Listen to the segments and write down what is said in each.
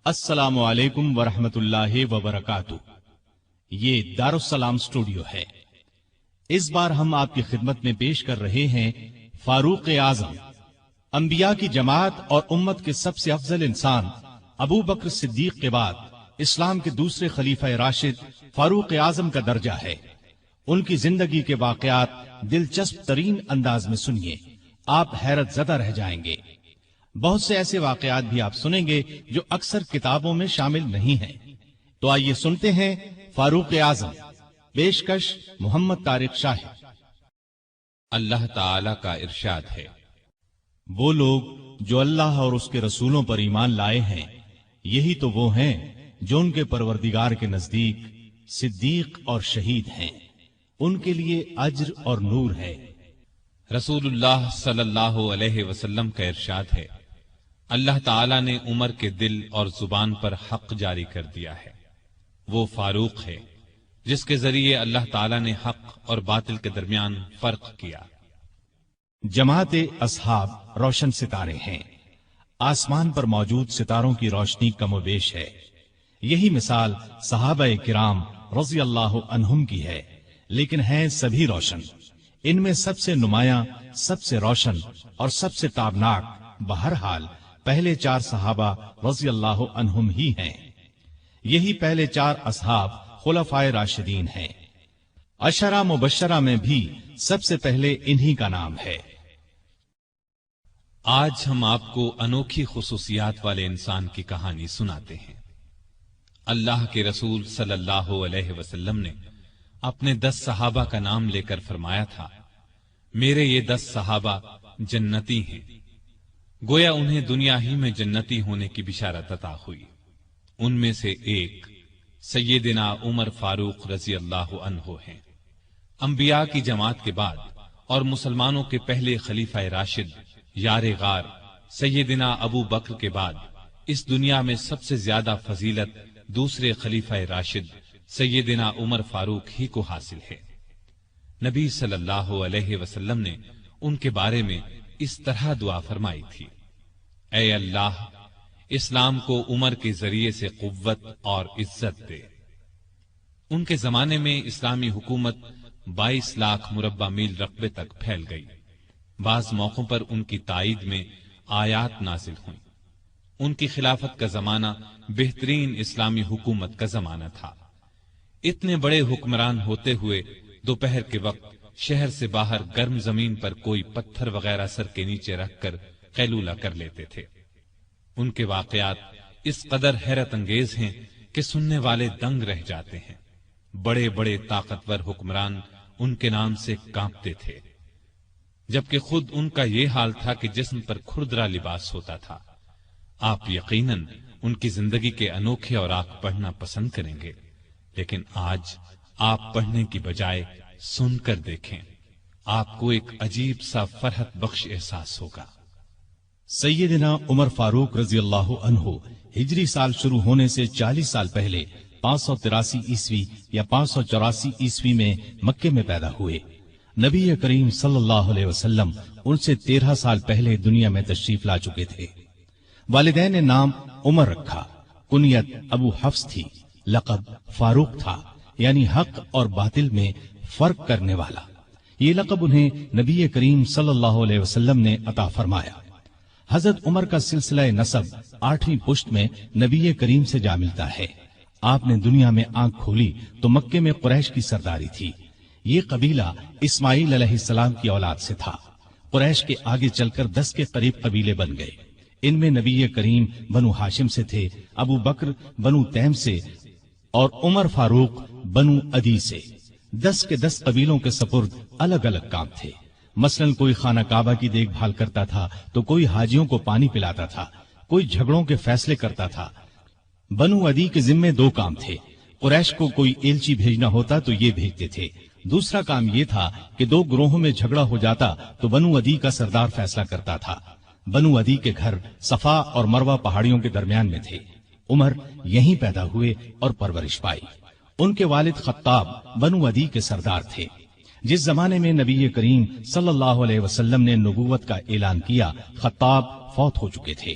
السلام علیکم ورحمۃ اللہ وبرکاتہ۔ یہ دارالسلام اسٹوڈیو ہے۔ اس بار ہم آپ کی خدمت میں پیش کر رہے ہیں فاروق اعظم، انبیاء کی جماعت اور امت کے سب سے افضل انسان ابو بکر صدیق کے بعد اسلام کے دوسرے خلیفہ راشد فاروق اعظم کا درجہ ہے۔ ان کی زندگی کے واقعات دلچسپ ترین انداز میں سنیے، آپ حیرت زدہ رہ جائیں گے۔ بہت سے ایسے واقعات بھی آپ سنیں گے جو اکثر کتابوں میں شامل نہیں ہیں۔ تو آئیے سنتے ہیں فاروق اعظم، پیشکش محمد طارق شاہ۔ اللہ تعالی کا ارشاد ہے، وہ لوگ جو اللہ اور اس کے رسولوں پر ایمان لائے ہیں، یہی تو وہ ہیں جو ان کے پروردگار کے نزدیک صدیق اور شہید ہیں، ان کے لیے اجر اور نور ہے۔ رسول اللہ صلی اللہ علیہ وسلم کا ارشاد ہے، اللہ تعالی نے عمر کے دل اور زبان پر حق جاری کر دیا ہے۔ وہ فاروق ہے جس کے ذریعے اللہ تعالی نے حق اور باطل کے درمیان فرق کیا۔ جماعت اصحاب روشن ستارے ہیں، آسمان پر موجود ستاروں کی روشنی کم و بیش ہے۔ یہی مثال صحابہ کرام رضی اللہ عنہم کی ہے، لیکن ہیں سبھی روشن۔ ان میں سب سے نمایاں، سب سے روشن اور سب سے تابناک بہرحال پہلے چار صحابہ رضی اللہ عنہم ہی ہیں۔ یہی پہلے چار اصحاب خلفائے راشدین ہیں۔ عشرہ مبشرہ میں بھی سب سے پہلے انہی کا نام ہے۔ آج ہم آپ کو انوکھی خصوصیات والے انسان کی کہانی سناتے ہیں۔ اللہ کے رسول صلی اللہ علیہ وسلم نے اپنے 10 صحابہ کا نام لے کر فرمایا تھا، میرے یہ 10 صحابہ جنتی ہیں۔ گویا انہیں دنیا ہی میں جنتی ہونے کی بشارت عطا ہوئی۔ ان میں سے ایک سیدنا عمر فاروق رضی اللہ عنہ ہیں۔ انبیاء کی جماعت کے بعد اور مسلمانوں کے پہلے خلیفہ راشد یار غار سیدنا ابو بکر کے بعد اس دنیا میں سب سے زیادہ فضیلت دوسرے خلیفہ راشد سیدنا عمر فاروق ہی کو حاصل ہے۔ نبی صلی اللہ علیہ وسلم نے ان کے بارے میں اس طرح دعا فرمائی تھی، اے اللہ، اسلام کو عمر کے ذریعے سے قوت اور عزت دے۔ ان کے زمانے میں اسلامی حکومت 22 لاکھ مربع میل رقبے تک پھیل گئی۔ بعض موقعوں پر ان کی تائید میں آیات نازل ہوئیں۔ ان کی خلافت کا زمانہ بہترین اسلامی حکومت کا زمانہ تھا۔ اتنے بڑے حکمران ہوتے ہوئے دوپہر کے وقت شہر سے باہر گرم زمین پر کوئی پتھر وغیرہ سر کے نیچے رکھ کر قیلولہ کر لیتے تھے۔ ان کے واقعات اس قدر حیرت انگیز ہیں کہ سننے والے دنگ رہ جاتے ہیں۔ بڑے بڑے طاقتور حکمران ان کے نام سے کانپتے تھے، جبکہ خود ان کا یہ حال تھا کہ جسم پر کھردرا لباس ہوتا تھا۔ آپ یقیناً ان کی زندگی کے انوکھے اوراق پڑھنا پسند کریں گے، لیکن آج آپ پڑھنے کی بجائے سن کر دیکھیں، آپ کو ایک عجیب سا فرحت بخش احساس ہوگا۔ سیدنا عمر فاروق رضی اللہ عنہ ہجری سال شروع ہونے سے 40 سال پہلے 583 عیسوی یا 584 عیسوی میں مکے میں پیدا ہوئے۔ نبی کریم صلی اللہ علیہ وسلم ان سے 13 سال پہلے دنیا میں تشریف لا چکے تھے۔ والدین نے نام عمر رکھا، کنیت ابو حفص تھی، لقب فاروق تھا، یعنی حق اور باطل میں فرق کرنے والا۔ یہ لقب انہیں نبی کریم صلی اللہ علیہ وسلم نے عطا فرمایا۔ حضرت عمر کا سلسلہ نسب 8ویں پشت میں نبی کریم سے جا ملتا ہے۔ آپ نے دنیا میں آنکھ کھولی تو مکے میں قریش کی سرداری تھی۔ یہ قبیلہ اسماعیل علیہ السلام کی اولاد سے تھا۔ قریش کے آگے چل کر 10 کے قریب قبیلے بن گئے۔ ان میں نبی کریم بنو ہاشم سے تھے، ابو بکر بنو تیم سے اور عمر فاروق بنو عدی سے۔ 10 کے 10 قبیلوں کے سپرد الگ الگ کام تھے۔ مثلا کوئی خانہ کعبہ کی دیکھ بھال کرتا تھا تو کوئی حاجیوں کو پانی پلاتا تھا، کوئی جھگڑوں کے فیصلے کرتا تھا۔ بنو عدی کے ذمے 2 کام تھے۔ قریش کو کوئی ایلچی بھیجنا ہوتا تو یہ بھیجتے تھے۔ دوسرا کام یہ تھا کہ 2 گروہوں میں جھگڑا ہو جاتا تو بنو عدی کا سردار فیصلہ کرتا تھا۔ بنو عدی کے گھر صفا اور مروہ پہاڑیوں کے درمیان میں تھے۔ عمر یہیں پیدا ہوئے اور پرورش پائی۔ ان کے والد خطاب بنو عدی کے سردار تھے۔ جس زمانے میں نبی کریم صلی اللہ علیہ وسلم نے نبوت کا اعلان کیا، خطاب فوت ہو چکے تھے۔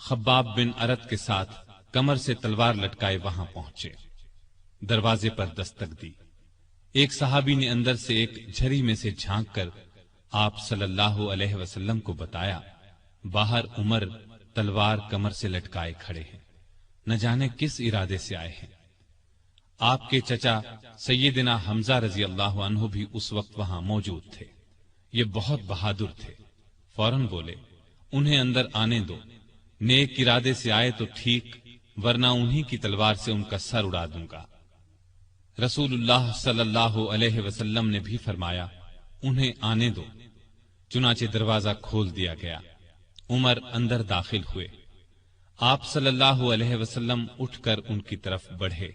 خباب بن ارت کے ساتھ کمر سے تلوار لٹکائے وہاں پہنچے۔ دروازے پر دستک دی۔ ایک صحابی نے اندر سے ایک جھری میں سے جھانک کر آپ صلی اللہ علیہ وسلم کو بتایا، باہر عمر تلوار کمر سے لٹکائے کھڑے ہیں، نہ جانے کس ارادے سے آئے ہیں۔ آپ کے چچا سیدنا حمزہ رضی اللہ عنہ بھی اس وقت وہاں موجود تھے۔ یہ بہت بہادر تھے، فوراً بولے انہیں اندر آنے دو، نیک ارادے سے آئے تو ٹھیک، ورنہ انہی کی تلوار سے ان کا سر اڑا دوں گا۔ رسول اللہ صلی اللہ علیہ وسلم نے بھی فرمایا انہیں آنے دو، چنانچہ دروازہ کھول دیا گیا۔ عمر اندر داخل ہوئے۔ آپ صلی اللہ علیہ وسلم اٹھ کر ان کی طرف بڑھے،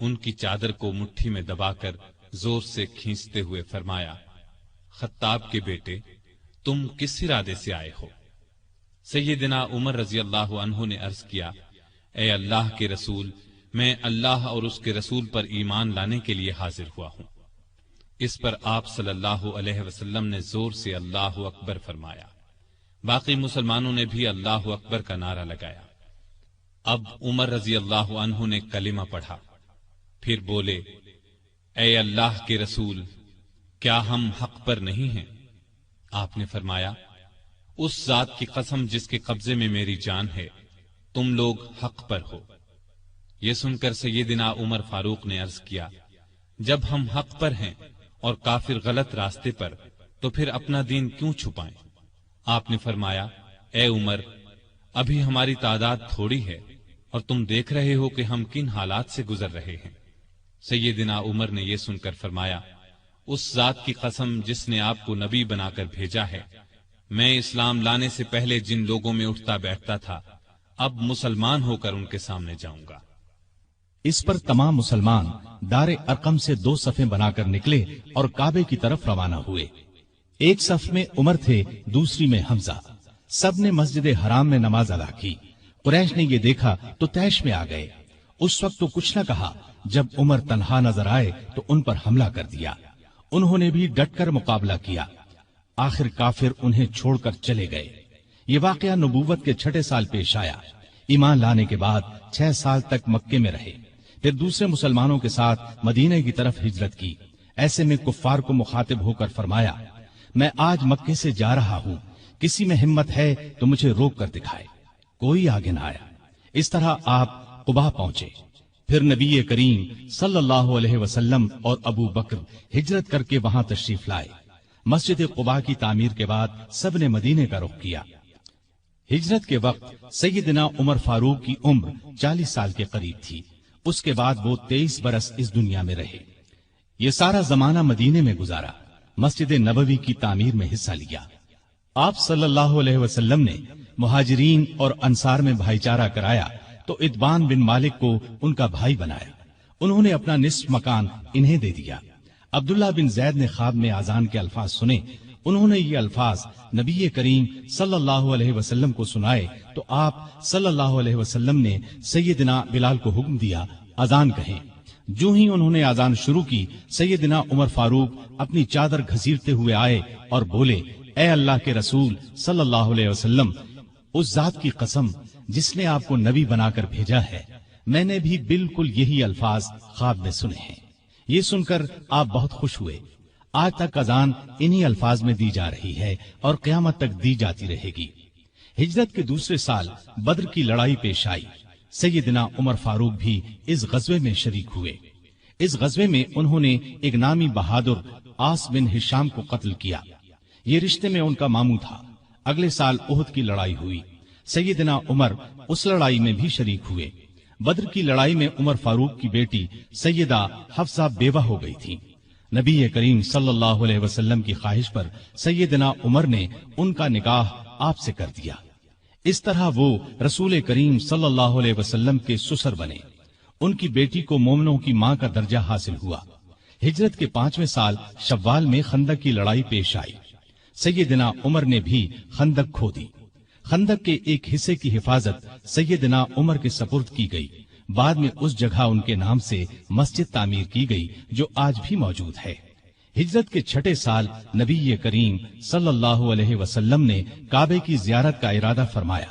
ان کی چادر کو مٹھی میں دبا کر زور سے کھینچتے ہوئے فرمایا، خطاب کے بیٹے، تم کس ارادے سے آئے ہو؟ سیدنا عمر رضی اللہ عنہ نے عرض کیا، اے اللہ کے رسول، میں اللہ اور اس کے رسول پر ایمان لانے کے لیے حاضر ہوا ہوں۔ اس پر آپ صلی اللہ علیہ وسلم نے زور سے اللہ اکبر فرمایا۔ باقی مسلمانوں نے بھی اللہ اکبر کا نعرہ لگایا۔ اب عمر رضی اللہ عنہ نے کلمہ پڑھا، پھر بولے، اے اللہ کے رسول، کیا ہم حق پر نہیں ہیں؟ آپ نے فرمایا، اس ذات کی قسم جس کے قبضے میں میری جان ہے، تم لوگ حق پر ہو۔ یہ سن کر سیدنا عمر فاروق نے عرض کیا، جب ہم حق پر ہیں اور کافر غلط راستے پر، تو پھر اپنا دین کیوں چھپائیں؟ آپ نے فرمایا، اے عمر، ابھی ہماری تعداد تھوڑی ہے اور تم دیکھ رہے ہو کہ ہم کن حالات سے گزر رہے ہیں۔ سیدنا عمر نے یہ سن کر فرمایا، اس ذات کی قسم جس نے آپ کو نبی بنا کر بھیجا ہے، میں اسلام لانے سے پہلے جن لوگوں میں اٹھتا بیٹھتا تھا، اب مسلمان ہو کر ان کے سامنے جاؤں گا۔ اس پر تمام مسلمان دار ارقم سے 2 صفیں بنا کر نکلے اور کعبے کی طرف روانہ ہوئے۔ ایک صف میں عمر تھے، دوسری میں حمزہ۔ سب نے مسجد حرام میں نماز ادا کی۔ قریش نے یہ دیکھا تو طیش میں آ گئے۔ اس وقت تو کچھ نہ کہا، جب عمر تنہا نظر آئے تو ان پر حملہ کر دیا۔ انہوں نے بھی ڈٹ کر مقابلہ کیا۔ آخر کافر انہیں چھوڑ کر چلے گئے۔ یہ واقعہ نبوت کے 6 سال پیش آیا۔ ایمان لانے کے بعد 6 سال تک مکے میں رہے، پھر دوسرے مسلمانوں کے ساتھ مدینہ کی طرف ہجرت کی۔ ایسے میں کفار کو مخاطب ہو کر فرمایا، میں آج مکے سے جا رہا ہوں، کسی میں ہمت ہے تو مجھے روک کر دکھائے۔ کوئی آگے نہ آیا۔ اس طرح آپ قباء پہنچے۔ پھر نبی کریم صلی اللہ علیہ وسلم اور ابو بکر ہجرت کر کے وہاں تشریف لائے۔ مسجد قباء کی تعمیر کے بعد سب نے مدینے کا رخ کیا۔ ہجرت کے وقت سیدنا عمر فاروق کی عمر 40 سال کے قریب تھی۔ اس کے بعد وہ 23 برس اس دنیا میں رہے۔ یہ سارا زمانہ مدینے میں گزارا، مسجد نبوی کی تعمیر میں حصہ لیا۔ آپ صلی اللہ علیہ وسلم نے مہاجرین اور انصار میں بھائی چارہ کرایا تو اتبان بن مالک کو ان کا بھائی بنایا۔ انہوں نے اپنا نصف مکان انہیں دے دیا۔ عبداللہ بن زید نے خواب میں اذان کے الفاظ سنے۔ انہوں نے یہ الفاظ نبی کریم صلی اللہ علیہ وسلم کو سنائے تو آپ صلی اللہ علیہ وسلم نے سیدنا بلال کو حکم دیا، اذان کہیں۔ جو ہی انہوں نے اذان شروع کی، سیدنا عمر فاروق اپنی چادر گھسیٹتے ہوئے آئے اور بولے، اے اللہ کے رسول صلی اللہ علیہ وسلم، اس ذات کی قسم جس نے آپ کو نبی بنا کر بھیجا ہے، میں نے بھی بالکل یہی الفاظ خواب میں سنے ہیں۔ یہ سن کر آپ بہت خوش ہوئے۔ آج تک اذان انہی الفاظ میں دی جا رہی ہے اور قیامت تک دی جاتی رہے گی۔ ہجرت کے دوسرے سال بدر کی لڑائی پیش آئی۔ سیدنا عمر فاروق بھی اس غزوے میں شریک ہوئے۔ اس غزوے میں انہوں نے ایک نامی بہادر عاص بن ہشام کو قتل کیا۔ یہ رشتے میں ان کا ماموں تھا۔ اگلے سال احد کی لڑائی ہوئی۔ سیدنا عمر اس لڑائی میں بھی شریک ہوئے۔ بدر کی لڑائی میں عمر فاروق کی بیٹی سیدہ حفصہ بیوہ ہو گئی تھی۔ نبی کریم صلی اللہ علیہ وسلم کی خواہش پر سیدنا عمر نے ان کا نکاح آپ سے کر دیا۔ اس طرح وہ رسول کریم صلی اللہ علیہ وسلم کے سسر بنے۔ ان کی بیٹی کو مومنوں کی ماں کا درجہ حاصل ہوا۔ ہجرت کے 5ویں سال شوال میں خندق کی لڑائی پیش آئی۔ سیدنا عمر نے بھی خندق کھودی۔ خندق کے ایک حصے کی حفاظت سیدنا عمر کے سپرد کی گئی۔ بعد میں اس جگہ ان کے نام سے مسجد تعمیر کی گئی جو آج بھی موجود ہے۔ ہجرت کے 6 سال نبی کریم صلی اللہ علیہ وسلم نے کعبے کی زیارت کا ارادہ فرمایا۔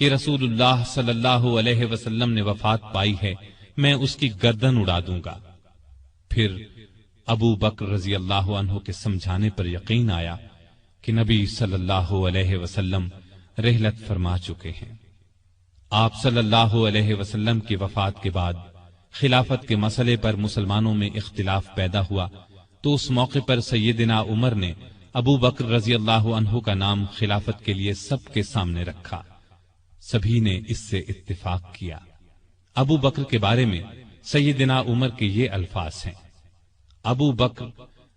کہ رسول اللہ صلی اللہ علیہ وسلم نے وفات پائی ہے، میں اس کی گردن اڑا دوں گا۔ پھر ابو بکر رضی اللہ عنہ کے سمجھانے پر یقین آیا کہ نبی صلی اللہ علیہ وسلم رحلت فرما چکے ہیں۔ آپ صلی اللہ علیہ وسلم کی وفات کے بعد خلافت کے مسئلے پر مسلمانوں میں اختلاف پیدا ہوا، تو اس موقع پر سیدنا عمر نے ابو بکر رضی اللہ عنہ کا نام خلافت کے لیے سب کے سامنے رکھا۔ سبھی نے اس سے اتفاق کیا۔ ابو بکر کے بارے میں سیدنا عمر کے یہ الفاظ ہیں: ابو بکر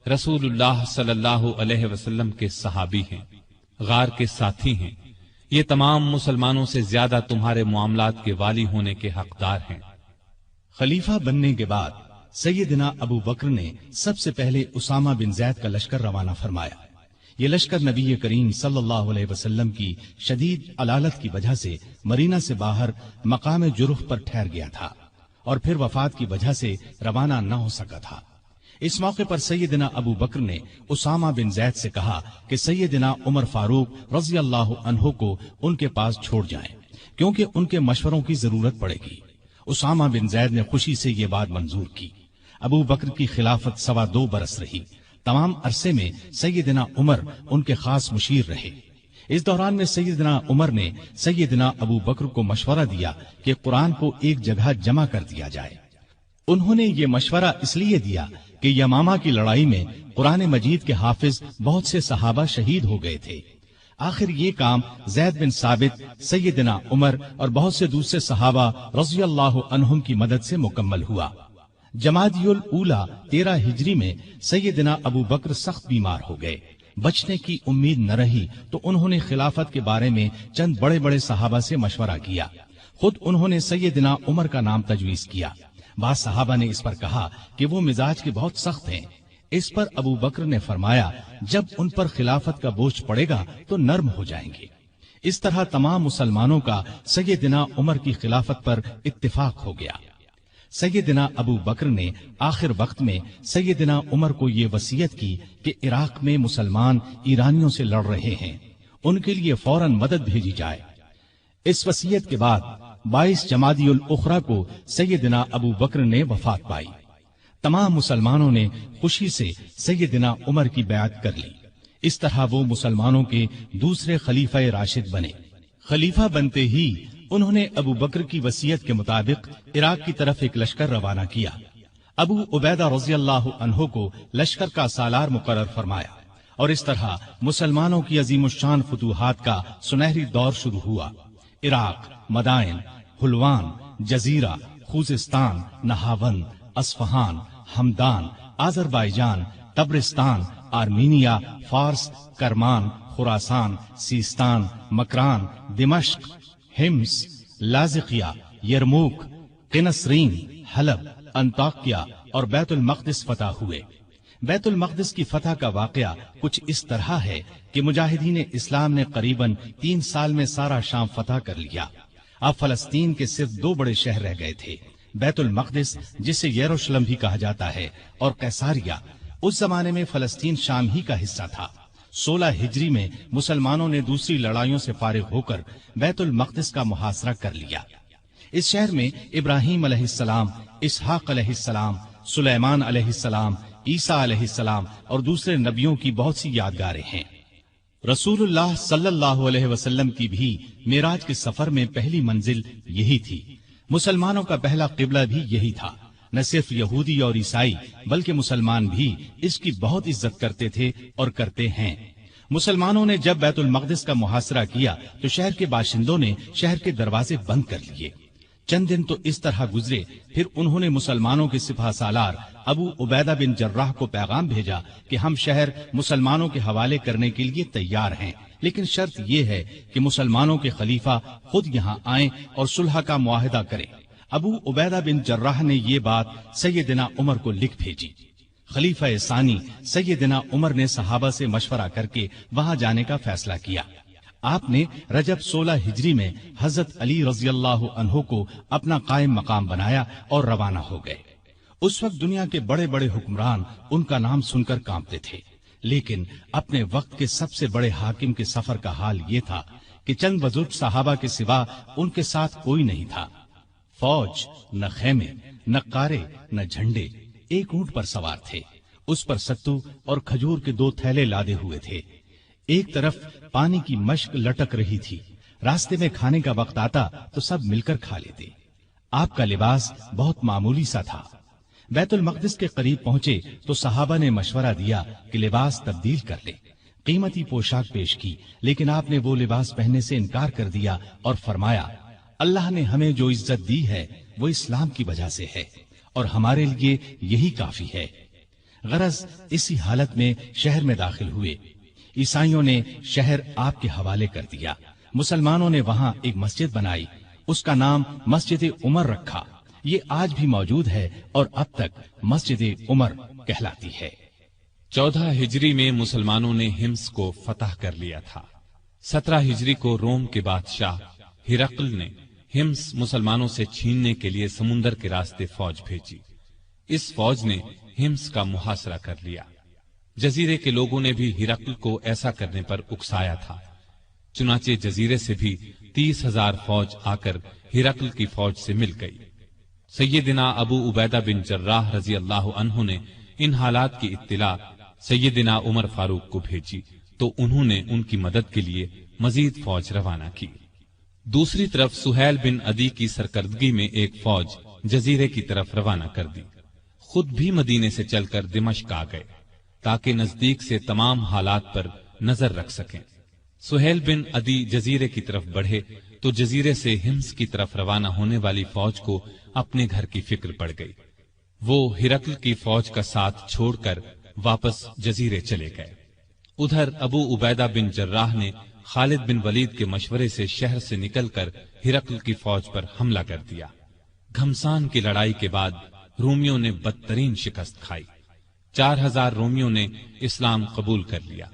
رسول اللہ صلی اللہ علیہ وسلم کے صحابی ہیں، غار کے ساتھی ہیں، یہ تمام مسلمانوں سے زیادہ تمہارے معاملات کے والی ہونے کے حقدار ہیں۔ خلیفہ بننے کے بعد سیدنا ابو بکر نے سب سے پہلے اسامہ بن زید کا لشکر روانہ فرمایا۔ یہ لشکر نبی کریم صلی اللہ علیہ وسلم کی شدید علالت کی وجہ سے مرینا سے باہر مقام جرح پر ٹھہر گیا تھا اور پھر وفات کی وجہ سے روانہ نہ ہو سکا تھا۔ اس موقع پر سیدنا ابو بکر نے اسامہ بن زید سے کہا کہ سیدنا عمر فاروق رضی اللہ عنہ کو ان کے پاس چھوڑ جائیں، کیونکہ ان کے مشوروں کی ضرورت پڑے گی۔ اسامہ بن زید نے خوشی سے یہ بات منظور کی۔ ابو بکر کی خلافت 2.25 برس رہی۔ تمام عرصے میں سیدنا عمر ان کے خاص مشیر رہے۔ اس دوران میں سیدنا عمر نے سیدنا ابو بکر کو مشورہ دیا کہ قرآن کو ایک جگہ جمع کر دیا جائے۔ انہوں نے یہ مشورہ اس لیے دیا کہ یمامہ کی لڑائی میں قرآن مجید کے حافظ بہت سے صحابہ شہید ہو گئے تھے۔ آخر یہ کام زید بن ثابت، سیدنا عمر اور بہت سے دوسرے صحابہ رضی اللہ عنہم کی مدد سے مکمل ہوا۔ جمادی الاولیٰ 13 ہجری میں سیدنا ابو بکر سخت بیمار ہو گئے۔ بچنے کی امید نہ رہی تو انہوں نے خلافت کے بارے میں چند بڑے بڑے صحابہ سے مشورہ کیا۔ خود انہوں نے سیدنا عمر کا نام تجویز کیا۔ بعض صحابہ نے اس پر کہا کہ وہ مزاج کے بہت سخت ہیں۔ اس پر ابو بکر نے فرمایا، جب ان پر خلافت کا بوجھ پڑے گا تو نرم ہو جائیں گے۔ اس طرح تمام مسلمانوں کا سیدنا عمر کی خلافت پر اتفاق ہو گیا۔ سیدنا ابو بکر نے آخر وقت میں سیدنا عمر کو یہ وصیت کی کہ عراق میں مسلمان ایرانیوں سے لڑ رہے ہیں، ان کے لیے فوراً مدد بھیجی جائے۔ اس وصیت کے بعد 22 جمادی الاخری کو سیدنا ابو بکر نے وفات پائی۔ تمام مسلمانوں نے خوشی سے سیدنا عمر کی بیعت کر لی۔ اس طرح وہ مسلمانوں کے دوسرے خلیفہ راشد بنے۔ خلیفہ بنتے ہی انہوں نے ابو بکر کی وصیت کے مطابق عراق کی طرف ایک لشکر روانہ کیا۔ ابو عبیدہ رضی اللہ عنہ کو لشکر کا سالار مقرر فرمایا اور اس طرح مسلمانوں کی عظیم الشان فتوحات کا سنہری دور شروع ہوا۔ Iraq, Madain, Halwan, Jazira, Khuzestan, Nahavand, Isfahan, Hamadan, Azerbaijan, Tabaristan, Armenia, Fars, Kerman, خراسان، سیستان، مکران، دمشق، ہمس، لاذقیہ، یرموک، قنسرین، حلب، انطاکیہ اور بیت المقدس فتح ہوئے۔ بیت المقدس کی فتح کا واقعہ کچھ اس طرح ہے کہ مجاہدین اسلام نے قریباً 3 سال میں سارا شام فتح کر لیا۔ اب فلسطین کے صرف 2 بڑے شہر رہ گئے تھے، بیت المقدس جسے یروشلم بھی کہا جاتا ہے اور قیصاریہ۔ اس زمانے میں فلسطین شام ہی کا حصہ تھا۔ 16 ہجری میں مسلمانوں نے دوسری لڑائیوں سے فارغ ہو کر بیت المقدس کا محاصرہ کر لیا۔ اس شہر میں ابراہیم علیہ السلام، اسحاق علیہ السلام، سلیمان علیہ السلام، عیسیٰ علیہ السلام اور دوسرے نبیوں کی بہت سی یادگاریں ہیں۔ رسول اللہ صلی اللہ علیہ وسلم کی بھی معراج کے سفر میں پہلی منزل یہی تھی۔ مسلمانوں کا پہلا قبلہ بھی یہی تھا۔ نہ صرف یہودی اور عیسائی بلکہ مسلمان بھی اس کی بہت عزت کرتے تھے اور کرتے ہیں۔ مسلمانوں نے جب بیت المقدس کا محاصرہ کیا تو شہر کے باشندوں نے شہر کے دروازے بند کر لیے۔ چند دن تو اس طرح گزرے، پھر انہوں نے مسلمانوں کے سپہ سالار ابو عبیدہ بن جراح کو پیغام بھیجا کہ ہم شہر مسلمانوں کے حوالے کرنے کے لیے تیار ہیں، لیکن شرط یہ ہے کہ مسلمانوں کے خلیفہ خود یہاں آئیں اور صلح کا معاہدہ کریں۔ ابو عبیدہ بن جراح نے یہ بات سیدنا عمر کو لکھ بھیجی۔ خلیفہ ثانی سیدنا عمر نے صحابہ سے مشورہ کر کے وہاں جانے کا فیصلہ کیا۔ آپ نے رجب 16 ہجری میں حضرت علی رضی اللہ عنہ کو اپنا قائم مقام بنایا اور روانہ ہو گئے۔ اس وقت دنیا کے بڑے بڑے حکمران ان کا نام سن کر کانپتے تھے، لیکن اپنے وقت کے سب سے بڑے حاکم کے سفر کا حال یہ تھا کہ چند بزرگ صحابہ کے سوا ان کے ساتھ کوئی نہیں تھا۔ فوج، نہ خیمے، نہ کارے، نہ جھنڈے، ایک اونٹ پر سوار تھے، اس پر ستو اور کھجور کے 2 تھیلے لادے ہوئے تھے۔ ایک طرف پانی کی مشک لٹک رہی تھی، راستے میں کھانے کا وقت آتا تو سب مل کر کھا لیتے۔ آپ کا لباس بہت معمولی سا تھا۔ بیت المقدس کے قریب پہنچے تو صحابہ نے مشورہ دیا کہ لباس تبدیل کر لیں۔ قیمتی پوشاک پیش کی، لیکن آپ نے وہ لباس پہننے سے انکار کر دیا اور فرمایا، اللہ نے ہمیں جو عزت دی ہے وہ اسلام کی وجہ سے ہے اور ہمارے لیے یہی کافی ہے۔ غرض اسی حالت میں شہر میں داخل ہوئے۔ عیسائیوں نے شہر آپ کے حوالے کر دیا۔ مسلمانوں نے وہاں ایک مسجد بنائی، اس کا نام مسجد عمر رکھا۔ یہ آج بھی موجود ہے اور اب تک مسجد عمر کہلاتی ہے۔ 14 ہجری میں مسلمانوں نے ہمس کو فتح کر لیا تھا۔ 17 ہجری کو روم کے بادشاہ ہرقل نے ہمس مسلمانوں سے چھیننے کے لیے سمندر کے راستے فوج بھیجی۔ اس فوج نے ہمس کا محاصرہ کر لیا۔ جزیرے کے لوگوں نے بھی ہرقل کو ایسا کرنے پر اکسایا تھا، چنانچہ جزیرے سے بھی 30,000 فوج آ کر ہرقل کی فوج سے مل گئی۔ سیدنا ابو عبیدہ بن جراح رضی اللہ عنہ نے ان حالات کی اطلاع سیدنا عمر فاروق کو بھیجی تو انہوں نے ان کی مدد کے لیے مزید فوج روانہ کی۔ دوسری طرف سہیل بن عدی کی سرکردگی میں ایک فوج جزیرے کی طرف روانہ کر دی۔ خود بھی مدینے سے چل کر دمشق آ گئے تاکہ نزدیک سے تمام حالات پر نظر رکھ سکیں۔ سہیل بن عدی جزیرے کی طرف بڑھے تو جزیرے سے ہمس کی طرف روانہ ہونے والی فوج کو اپنے گھر کی فکر پڑ گئی۔ وہ ہرقل کی فوج کا ساتھ چھوڑ کر واپس جزیرے چلے گئے۔ ادھر ابو عبیدہ بن جراح نے خالد بن ولید کے مشورے سے شہر سے نکل کر ہرقل کی فوج پر حملہ کر دیا۔ گھمسان کی لڑائی کے بعد رومیوں نے بدترین شکست کھائی۔ 4,000 رومیوں نے اسلام قبول کر لیا،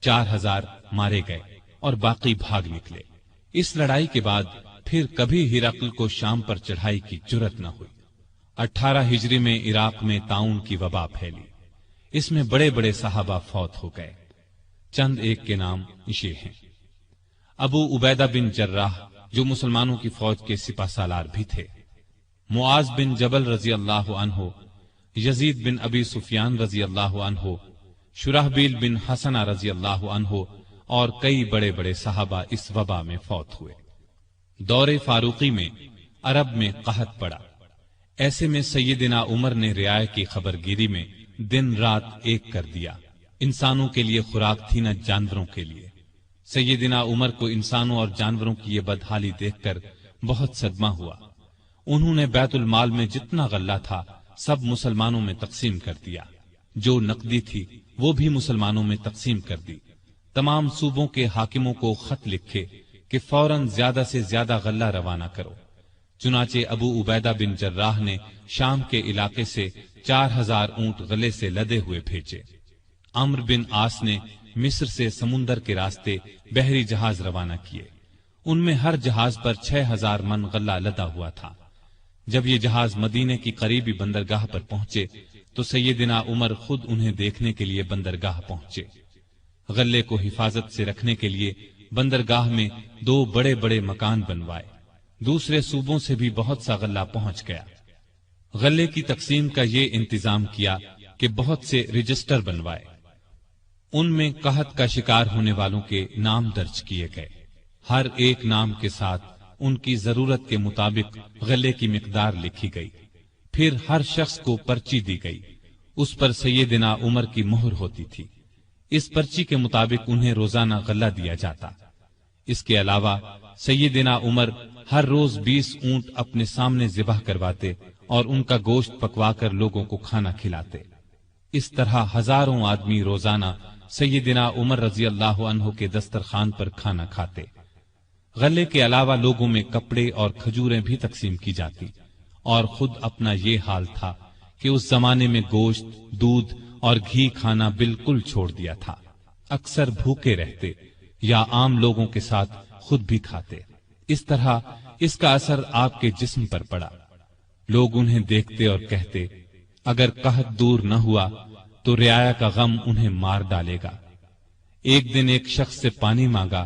4,000 مارے گئے اور باقی بھاگ نکلے۔ اس لڑائی کے بعد پھر کبھی ہرقل کو شام پر چڑھائی کی جرأت نہ ہوئی۔ 18 ہجری میں عراق میں طاعون کی وبا پھیلی، اس میں بڑے بڑے صحابہ فوت ہو گئے۔ چند ایک کے نام یہ ہیں: ابو عبیدہ بن جراح جو مسلمانوں کی فوج کے سپہ سالار بھی تھے، معاذ بن جبل رضی اللہ عنہ، یزید بن ابی سفیان رضی اللہ عنہ، شرحبیل بن حسنہ رضی اللہ عنہ اور کئی بڑے بڑے صحابہ اس وبا میں فوت ہوئے۔ دور فاروقی میں عرب میں قحط پڑا، ایسے میں سیدنا عمر نے رعایا کی خبرگیری میں دن رات ایک کر دیا۔ انسانوں کے لیے خوراک تھی نہ جانوروں کے لیے۔ سیدنا عمر کو انسانوں اور جانوروں کی یہ بدحالی دیکھ کر بہت صدمہ ہوا۔ انہوں نے بیت المال میں جتنا غلہ تھا سب مسلمانوں میں تقسیم کر دیا، جو نقدی تھی وہ بھی مسلمانوں میں تقسیم کر دی۔ تمام صوبوں کے حاکموں کو خط لکھے کہ فوراً زیادہ سے زیادہ غلہ روانہ کرو۔ چنانچہ ابو عبیدہ بن جراح نے شام کے علاقے سے 4,000 اونٹ غلے سے لدے ہوئے بھیجے۔ عمرو بن عاص نے مصر سے سمندر کے راستے بحری جہاز روانہ کیے، ان میں ہر جہاز پر 6,000 من غلہ لدا ہوا تھا۔ جب یہ جہاز مدینے کی قریبی بندرگاہ پر پہنچے تو سیدنا عمر خود انہیں دیکھنے کے لیے بندرگاہ پہنچے۔ غلے کو حفاظت سے رکھنے کے لیے بندرگاہ میں 2 بڑے بڑے مکان بنوائے، دوسرے صوبوں سے بھی بہت سا غلہ پہنچ گیا۔ غلے کی تقسیم کا یہ انتظام کیا کہ بہت سے رجسٹر بنوائے، ان میں قحط کا شکار ہونے والوں کے نام درج کیے گئے، ہر ایک نام کے ساتھ ان کی ضرورت کے مطابق غلے کی مقدار لکھی گئی، پھر ہر شخص کو پرچی دی گئی، اس پر سیدنا عمر کی مہر ہوتی تھی، اس پرچی کے مطابق انہیں روزانہ غلہ دیا جاتا۔ اس کے علاوہ سیدنا عمر ہر روز 20 اونٹ اپنے سامنے ذبح کرواتے اور ان کا گوشت پکوا کر لوگوں کو کھانا کھلاتے۔ اس طرح ہزاروں آدمی روزانہ سیدنا عمر رضی اللہ عنہ کے دسترخوان پر کھانا کھاتے۔ غلے کے علاوہ لوگوں میں کپڑے اور کھجوریں بھی تقسیم کی جاتی، اور خود اپنا یہ حال تھا کہ اس زمانے میں گوشت، دودھ اور گھی کھانا بالکل چھوڑ دیا تھا، اکثر بھوکے رہتے یا عام لوگوں کے ساتھ خود بھی کھاتے۔ اس طرح اس کا اثر آپ کے جسم پر پڑا، لوگ انہیں دیکھتے اور کہتے اگر قحط دور نہ ہوا تو رعایا کا غم انہیں مار ڈالے گا۔ ایک دن ایک شخص سے پانی مانگا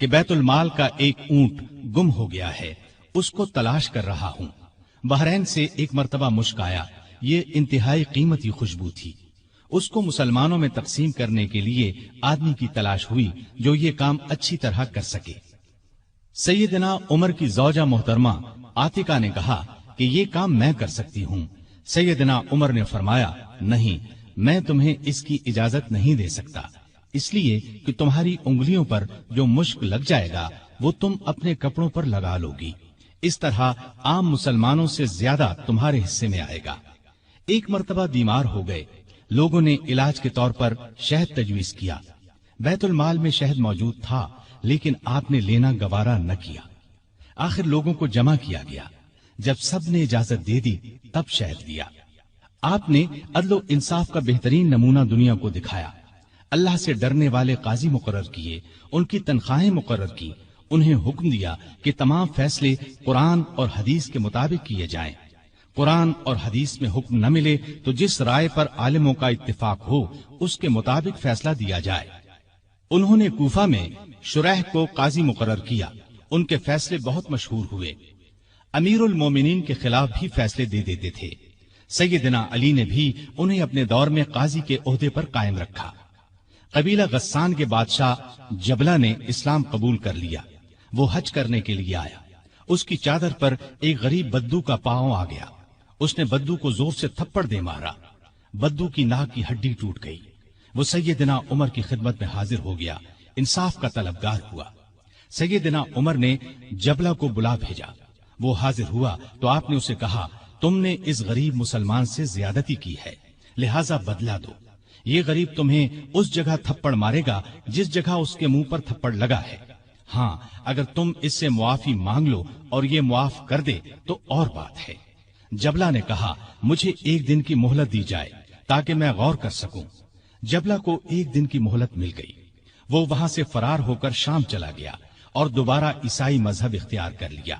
کہ بیت المال کا ایک اونٹ گم ہو گیا ہے، اس کو تلاش کر رہا ہوں۔ بحرین سے ایک مرتبہ مشک آیا، یہ انتہائی قیمتی خوشبو تھی۔ اس کو مسلمانوں میں تقسیم کرنے کے لیے آدمی کی تلاش ہوئی جو یہ کام اچھی طرح کر سکے۔ سیدنا عمر کی زوجہ محترمہ عاتقہ نے کہا کہ یہ کام میں کر سکتی ہوں۔ سیدنا عمر نے فرمایا، نہیں، میں تمہیں اس کی اجازت نہیں دے سکتا، اس لیے کہ تمہاری انگلیوں پر جو مشک لگ جائے گا وہ تم اپنے کپڑوں پر لگا لو گی، اس طرح عام مسلمانوں سے زیادہ تمہارے حصے میں آئے گا۔ ایک مرتبہ بیمار ہو گئے، لوگوں نے علاج کے طور پر شہد تجویز کیا۔ بیت المال میں شہد موجود تھا، لیکن آپ نے لینا گوارا نہ کیا۔ آخر لوگوں کو جمع کیا گیا، جب سب نے اجازت دے دی تب شہد دیا۔ آپ نے عدل و انصاف کا بہترین نمونہ دنیا کو دکھایا۔ اللہ سے ڈرنے والے قاضی مقرر کیے، ان کی تنخواہیں مقرر کی، انہیں حکم دیا کہ تمام فیصلے قرآن اور حدیث کے مطابق کیے جائیں۔ قرآن اور حدیث میں حکم نہ ملے تو جس رائے پر عالموں کا اتفاق ہو اس کے مطابق فیصلہ دیا جائے۔ انہوں نے کوفہ میں شریح کو قاضی مقرر کیا، ان کے فیصلے بہت مشہور ہوئے۔ امیر المومنین کے خلاف بھی فیصلے دے دیتے تھے۔ سیدنا علی نے بھی انہیں اپنے دور میں قاضی کے عہدے پر قائم رکھا۔ قبیلہ غسان کے بادشاہ جبلہ نے اسلام قبول کر لیا۔ وہ حج کرنے کے لیے آیا، اس کی چادر پر ایک غریب بدو کا پاؤں آ گیا۔ اس نے بدو کو زور سے تھپڑ دے مارا، بدو کی ناک کی ہڈی ٹوٹ گئی۔ وہ سیدنا عمر کی خدمت میں حاضر ہو گیا، انصاف کا طلبگار ہوا۔ سیدنا عمر نے جبلہ کو بلا بھیجا، وہ حاضر ہوا تو آپ نے اسے کہا، تم نے اس غریب مسلمان سے زیادتی کی ہے، لہذا بدلہ دو۔ یہ غریب تمہیں اس جگہ تھپڑ مارے گا جس جگہ اس کے منہ پر تھپڑ لگا ہے۔ ہاں، اگر تم اس سے معافی مانگ لو اور یہ معاف کر دے تو اور بات ہے۔ جبلہ نے کہا، مجھے ایک دن کی مہلت دی جائے تاکہ میں غور کر سکوں۔ جبلہ کو ایک دن کی مہلت مل گئی۔ وہ وہاں سے فرار ہو کر شام چلا گیا اور دوبارہ عیسائی مذہب اختیار کر لیا۔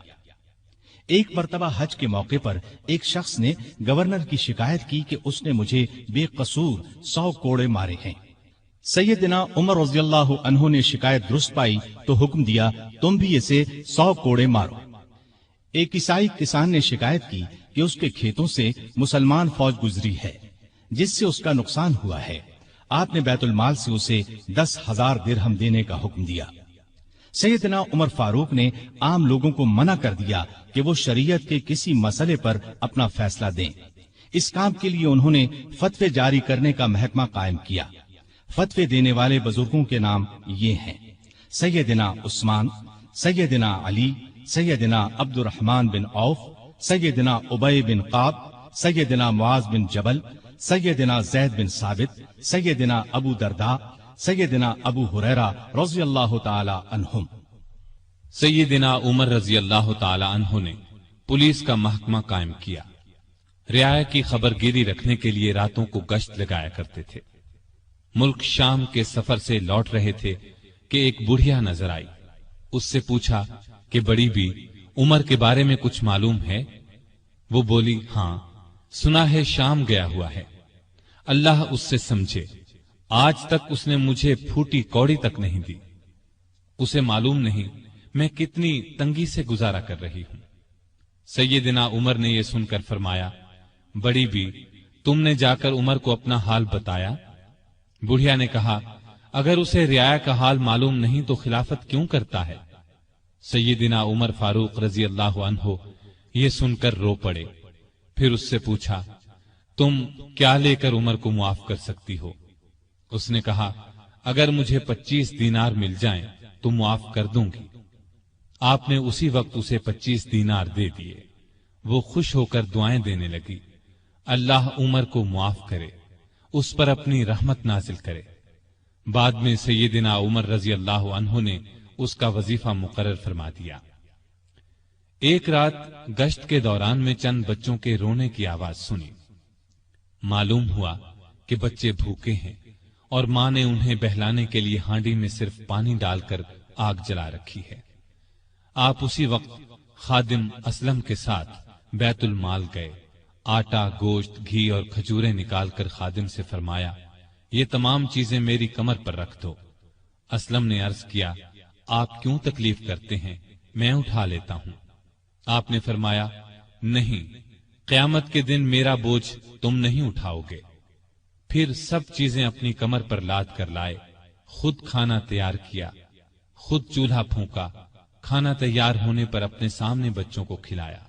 ایک مرتبہ حج کے موقع پر ایک شخص نے گورنر کی شکایت کی کہ اس نے مجھے بے قصور 100 کوڑے مارے ہیں۔ سیدنا عمر رضی اللہ عنہ نے شکایت درست پائی تو حکم دیا، تم بھی اسے 100 کوڑے مارو۔ ایک عیسائی کسان نے شکایت کی کہ اس کے کھیتوں سے مسلمان فوج گزری ہے جس سے اس کا نقصان ہوا ہے۔ آپ نے بیت المال سے اسے 10,000 درہم دینے کا حکم دیا۔ سیدنا عمر فاروق نے عام لوگوں کو منع کر دیا کہ وہ شریعت کے کسی مسئلے پر اپنا فیصلہ دیں۔ اس کام کے لیے انہوں نے فتوے جاری کرنے کا محکمہ قائم کیا۔ فتوے دینے والے بزرگوں کے نام یہ ہیں: سیدنا عثمان، سیدنا علی، سیدنا عبد الرحمن بن عوف، سیدنا ابی بن قعب، سیدنا معاذ بن جبل، سیدنا زید بن ثابت، سیدنا ابو درداء، سیدنا ابو ہریرہ رضی اللہ تعالی عنہم۔ سیدنا عمر رضی اللہ تعالی عنہ نے پولیس کا محکمہ قائم کیا۔ رعایا کی خبر گیری رکھنے کے لیے راتوں کو گشت لگایا کرتے تھے۔ ملک شام کے سفر سے لوٹ رہے تھے کہ ایک بڑھیا نظر آئی۔ اس سے پوچھا کہ بڑی بھی عمر کے بارے میں کچھ معلوم ہے؟ وہ بولی، ہاں، سنا ہے شام گیا ہوا ہے، اللہ اس سے سمجھے، آج تک اس نے مجھے پھوٹی کوڑی تک نہیں دی۔ اسے معلوم نہیں میں کتنی تنگی سے گزارا کر رہی ہوں۔ سیدنا عمر نے یہ سن کر فرمایا، بڑی بھی تم نے جا کر عمر کو اپنا حال بتایا؟ بڑھیا نے کہا، اگر اسے رعایا کا حال معلوم نہیں تو خلافت کیوں کرتا ہے؟ سیدنا عمر فاروق رضی اللہ عنہ یہ سن کر رو پڑے۔ پھر اس سے پوچھا، تم کیا لے کر عمر کو معاف کر سکتی ہو؟ اس نے کہا، اگر مجھے 25 دینار مل جائیں تو معاف کر دوں گی۔ آپ نے اسی وقت اسے 25 دینار دے دیے۔ وہ خوش ہو کر دعائیں دینے لگی، اللہ عمر کو معاف کرے، اس پر اپنی رحمت نازل کرے۔ بعد میں سیدنا عمر رضی اللہ عنہ نے اس کا وظیفہ مقرر فرما دیا۔ ایک رات گشت کے دوران میں چند بچوں کے رونے کی آواز سنی۔ معلوم ہوا کہ بچے بھوکے ہیں اور ماں نے انہیں بہلانے کے لیے ہانڈی میں صرف پانی ڈال کر آگ جلا رکھی ہے۔ آپ اسی وقت خادم اسلم کے ساتھ بیت المال گئے، آٹا، گوشت، گھی اور کھجوریں نکال کر خادم سے فرمایا، یہ تمام چیزیں میری کمر پر رکھ دو۔ اسلم نے عرض کیا، آپ کیوں تکلیف کرتے ہیں، میں اٹھا لیتا ہوں۔ آپ نے فرمایا نہیں، قیامت کے دن میرا بوجھ تم نہیں اٹھاؤ گے۔ پھر سب چیزیں اپنی کمر پر لاد کر لائے، خود کھانا تیار کیا، خود چولہا پھونکا، کھانا تیار ہونے پر اپنے سامنے بچوں کو کھلایا۔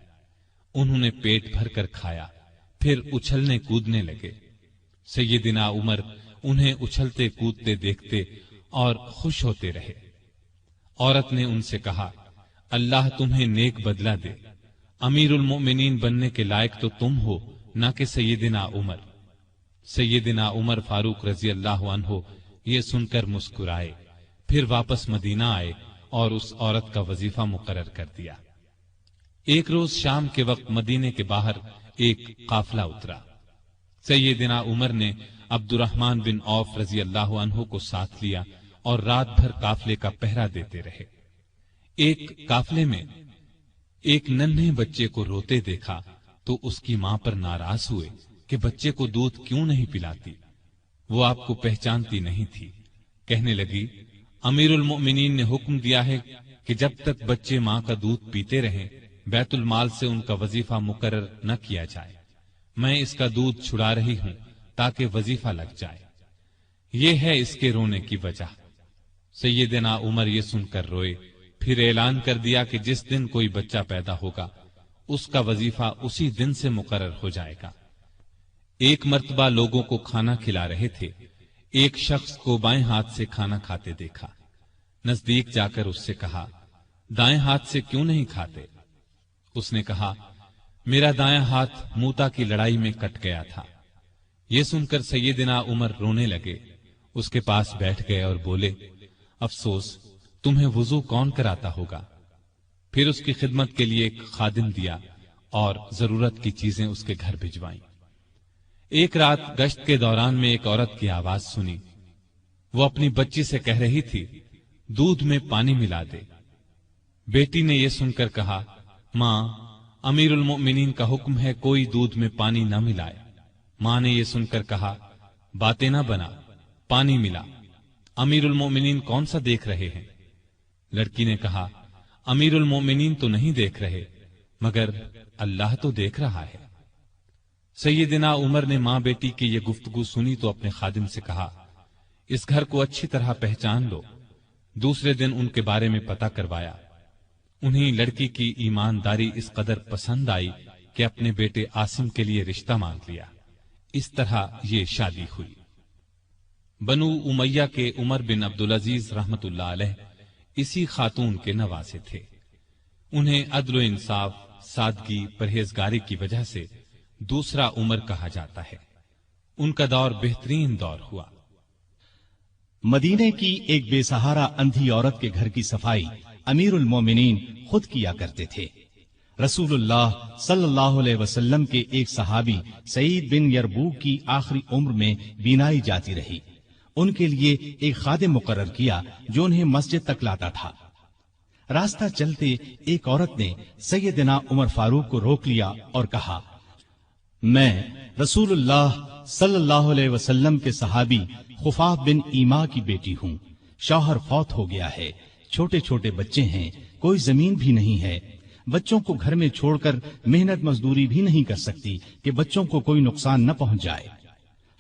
انہوں نے پیٹ بھر کر کھایا، پھر اچھلنے کودنے لگے۔ سیدنا عمر انہیں اچھلتے کودتے دیکھتے اور خوش ہوتے رہے۔ عورت نے ان سے کہا، اللہ تمہیں نیک بدلہ دے، امیر المؤمنین بننے کے لائق تو تم ہو، نہ کہ سیدنا عمر۔ سیدنا عمر فاروق رضی اللہ عنہ یہ سن کر مسکرائے، پھر واپس مدینہ آئے اور اس عورت کا وظیفہ مقرر کر دیا۔ ایک روز شام کے وقت مدینے کے باہر ایک قافلہ اترا۔ سیدنا عمر نے عبد الرحمن بن عوف رضی اللہ عنہ کو ساتھ لیا اور رات بھر قافلے کا پہرا دیتے رہے۔ ایک قافلے میں ایک ننھے بچے کو روتے دیکھا تو اس کی ماں پر ناراض ہوئے کہ بچے کو دودھ کیوں نہیں پلاتی۔ وہ آپ کو پہچانتی نہیں تھی۔ کہنے لگی، امیر المؤمنین نے حکم دیا ہے کہ جب تک بچے ماں کا دودھ پیتے رہیں بیت المال سے ان کا وظیفہ مقرر نہ کیا جائے۔ میں اس کا دودھ چھڑا رہی ہوں تاکہ وظیفہ لگ جائے۔ یہ ہے اس کے رونے کی وجہ۔ سیدنا عمر یہ سن کر روئے، پھر اعلان کر دیا کہ جس دن کوئی بچہ پیدا ہوگا اس کا وظیفہ اسی دن سے مقرر ہو جائے گا۔ ایک مرتبہ لوگوں کو کھانا کھلا رہے تھے، ایک شخص کو بائیں ہاتھ سے کھانا کھاتے دیکھا۔ نزدیک جا کر اس سے کہا، دائیں ہاتھ سے کیوں نہیں کھاتے؟ اس نے کہا، میرا دایاں ہاتھ موتا کی لڑائی میں کٹ گیا تھا۔ یہ سن کر سیدنا عمر رونے لگے، اس کے پاس بیٹھ گئے اور بولے، افسوس، تمہیں وضو کون کراتا ہوگا؟ پھر اس کی خدمت کے لیے ایک خادم دیا اور ضرورت کی چیزیں اس کے گھر بھجوائیں۔ ایک رات گشت کے دوران میں ایک عورت کی آواز سنی۔ وہ اپنی بچی سے کہہ رہی تھی، دودھ میں پانی ملا دے۔ بیٹی نے یہ سن کر کہا، ماں، امیر المؤمنین کا حکم ہے کوئی دودھ میں پانی نہ ملائے۔ ماں نے یہ سن کر کہا، باتیں نہ بنا، پانی ملا۔ امیر المؤمنین کون سا دیکھ رہے ہیں؟ لڑکی نے کہا، امیر المؤمنین تو نہیں دیکھ رہے، مگر اللہ تو دیکھ رہا ہے۔ سیدنا عمر نے ماں بیٹی کی یہ گفتگو سنی تو اپنے خادم سے کہا، اس گھر کو اچھی طرح پہچان لو۔ دوسرے دن ان کے بارے میں پتہ کروایا۔ انہیں لڑکی کی ایمانداری اس قدر پسند آئی کہ اپنے بیٹے عاصم کے لیے رشتہ مانگ لیا۔ اس طرح یہ شادی ہوئی۔ بنو امیہ کے عمر بن عبدالعزیز رحمت اللہ علیہ اسی خاتون کے نواسے تھے۔ انہیں عدل و انصاف، سادگی، پرہیزگاری کی وجہ سے دوسرا عمر کہا جاتا ہے۔ ان کا دور بہترین دور ہوا۔ مدینے کی ایک بے سہارا اندھی عورت کے گھر کی صفائی امیر المومنین خود کیا کرتے تھے۔ رسول اللہ صلی اللہ علیہ وسلم کے ایک صحابی سعید بن یربوک کی آخری عمر میں بینائی جاتی رہی۔ ان کے لیے ایک خادم مقرر کیا جو انہیں مسجد تک لاتا تھا۔ راستہ چلتے ایک عورت نے سیدنا عمر فاروق کو روک لیا اور کہا، میں رسول اللہ صلی اللہ علیہ وسلم کے صحابی خفاف بن ایما کی بیٹی ہوں۔ شوہر فوت ہو گیا ہے، چھوٹے چھوٹے بچے ہیں، کوئی زمین بھی نہیں ہے۔ بچوں کو گھر میں چھوڑ کر محنت مزدوری بھی نہیں کر سکتی کہ بچوں کو کوئی نقصان نہ پہنچ جائے۔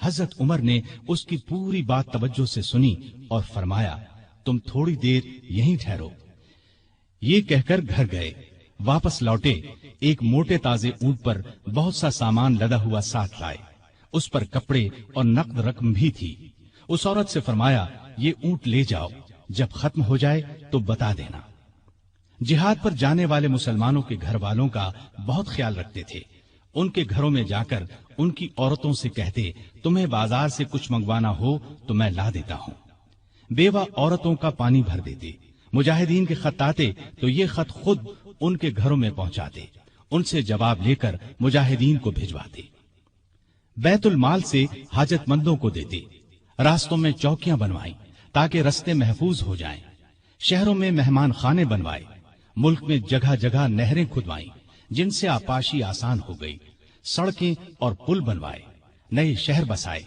حضرت عمر نے اس کی پوری بات توجہ سے سنی اور فرمایا، تم تھوڑی دیر یہیں ٹھہرو۔ یہ کہہ کر گھر گئے۔ واپس لوٹے، ایک موٹے تازے اونٹ پر بہت سا سامان لدا ہوا ساتھ لائے۔ اس پر کپڑے اور نقد رقم بھی تھی۔ اس عورت سے فرمایا، یہ اونٹ لے جاؤ، جب ختم ہو جائے تو بتا دینا۔ جہاد پر جانے والے مسلمانوں کے گھر والوں کا بہت خیال رکھتے تھے۔ ان کے گھروں میں جا کر ان کی عورتوں سے کہتے، تمہیں بازار سے کچھ منگوانا ہو تو میں لا دیتا ہوں۔ بیوہ عورتوں کا پانی بھر دیتے۔ مجاہدین کے خط آتے تو یہ خط خود ان کے گھروں میں پہنچاتے، ان سے جواب لے کر مجاہدین کو بھجواتے۔ بیت المال سے حاجت مندوں کو دیتے۔ راستوں میں چوکیاں بنوائیں تاکہ رستے محفوظ ہو جائیں۔ شہروں میں مہمان خانے بنوائے۔ ملک میں جگہ جگہ نہریں کھدوائیں جن سے آپاشی آسان ہو گئی۔ سڑکیں اور پل بنوائے، نئے شہر بسائے،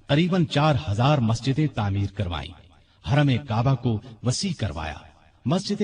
قریباً 4000 مسجدیں تعمیر کروائیں، حرم کعبہ کو وسیع کروایا، مسجد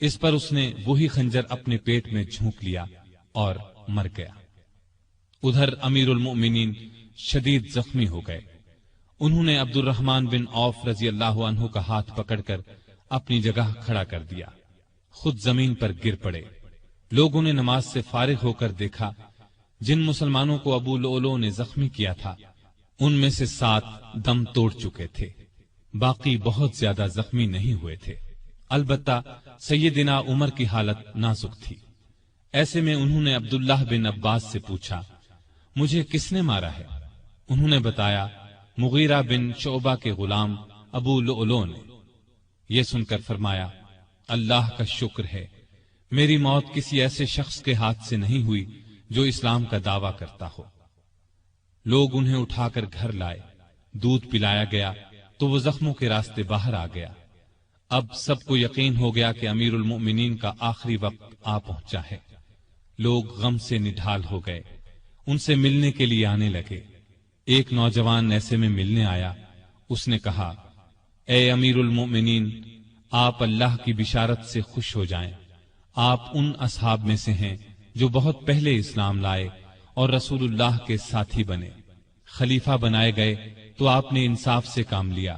اس پر اس نے وہی خنجر اپنے پیٹ میں جھونک لیا اور مر گیا۔ ادھر امیر المؤمنین شدید زخمی ہو گئے۔ انہوں نے عبد الرحمن بن عوف رضی اللہ عنہ کا ہاتھ پکڑ کر اپنی جگہ کھڑا کر دیا، خود زمین پر گر پڑے۔ لوگوں نے نماز سے فارغ ہو کر دیکھا، جن مسلمانوں کو ابو لؤلؤ نے زخمی کیا تھا ان میں سے 7 دم توڑ چکے تھے، باقی بہت زیادہ زخمی نہیں ہوئے تھے۔ البتہ سیدنا عمر کی حالت نازک تھی۔ ایسے میں انہوں نے عبداللہ بن عباس سے پوچھا، مجھے کس نے مارا ہے؟ انہوں نے بتایا، مغیرہ بن شعبہ کے غلام ابو لؤلؤ نے۔ یہ سن کر فرمایا، اللہ کا شکر ہے، میری موت کسی ایسے شخص کے ہاتھ سے نہیں ہوئی جو اسلام کا دعویٰ کرتا ہو۔ لوگ انہیں اٹھا کر گھر لائے، دودھ پلایا گیا تو وہ زخموں کے راستے باہر آ گیا۔ اب سب کو یقین ہو گیا کہ امیر المؤمنین کا آخری وقت آ پہنچا ہے۔ لوگ غم سے نڈھال ہو گئے، ان سے ملنے کے لیے آنے لگے۔ ایک نوجوان ایسے میں ملنے آیا، اس نے کہا، اے امیر المؤمنین، آپ اللہ کی بشارت سے خوش ہو جائیں، آپ ان اصحاب میں سے ہیں جو بہت پہلے اسلام لائے اور رسول اللہ کے ساتھی بنے۔ خلیفہ بنائے گئے تو آپ نے انصاف سے کام لیا،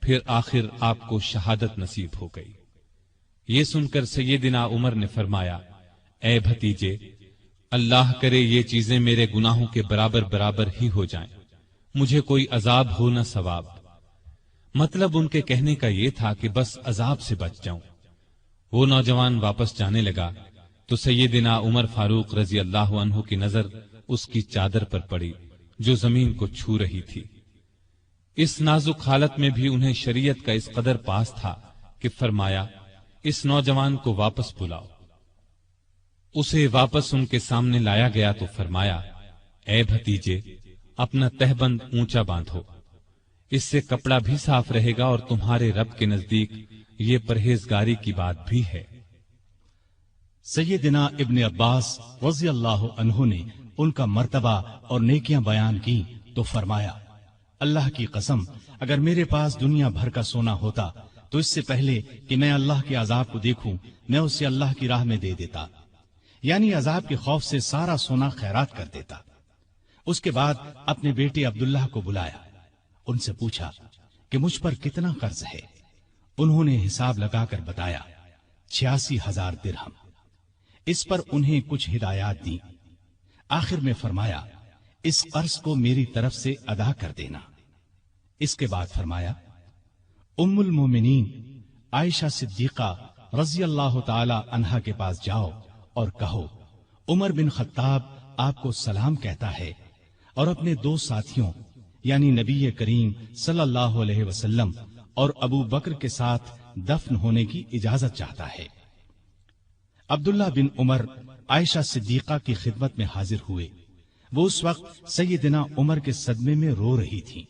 پھر آخر آپ کو شہادت نصیب ہو گئی۔ یہ سن کر سیدنا عمر نے فرمایا، اے بھتیجے، اللہ کرے یہ چیزیں میرے گناہوں کے برابر برابر ہی ہو جائیں، مجھے کوئی عذاب ہو نہ ثواب۔ مطلب ان کے کہنے کا یہ تھا کہ بس عذاب سے بچ جاؤں۔ وہ نوجوان واپس جانے لگا تو سیدنا عمر فاروق رضی اللہ عنہ کی نظر اس کی چادر پر پڑی جو زمین کو چھو رہی تھی۔ اس نازک حالت میں بھی انہیں شریعت کا اس قدر پاس تھا کہ فرمایا، اس نوجوان کو واپس بلاؤ۔ اسے واپس ان کے سامنے لایا گیا تو فرمایا، اے بھتیجے، اپنا تہبند اونچا باندھو، اس سے کپڑا بھی صاف رہے گا اور تمہارے رب کے نزدیک یہ پرہیزگاری کی بات بھی ہے۔ سیدنا ابن عباس رضی اللہ عنہ نے ان کا مرتبہ اور نیکیاں بیان کی تو فرمایا، اللہ کی قسم، اگر میرے پاس دنیا بھر کا سونا ہوتا تو اس سے پہلے کہ میں اللہ کے عذاب کو دیکھوں میں اسے اللہ کی راہ میں دے دیتا، یعنی عذاب کے خوف سے سارا سونا خیرات کر دیتا۔ اس کے بعد اپنے بیٹے عبداللہ کو بلایا، ان سے پوچھا کہ مجھ پر کتنا قرض ہے۔ انہوں نے حساب لگا کر بتایا، 86,000 درہم۔ اس پر انہیں کچھ ہدایات دی۔ آخر میں فرمایا، اس قرض کو میری طرف سے ادا کر دینا۔ اس کے بعد فرمایا، ام المومنین عائشہ صدیقہ رضی اللہ تعالی عنہا کے پاس جاؤ اور کہو، عمر بن خطاب آپ کو سلام کہتا ہے اور اپنے 2 ساتھیوں یعنی نبی کریم صلی اللہ علیہ وسلم اور ابو بکر کے ساتھ دفن ہونے کی اجازت چاہتا ہے۔ عبداللہ بن عمر عائشہ صدیقہ کی خدمت میں حاضر ہوئے۔ وہ اس وقت سیدنا عمر کے صدمے میں رو رہی تھی۔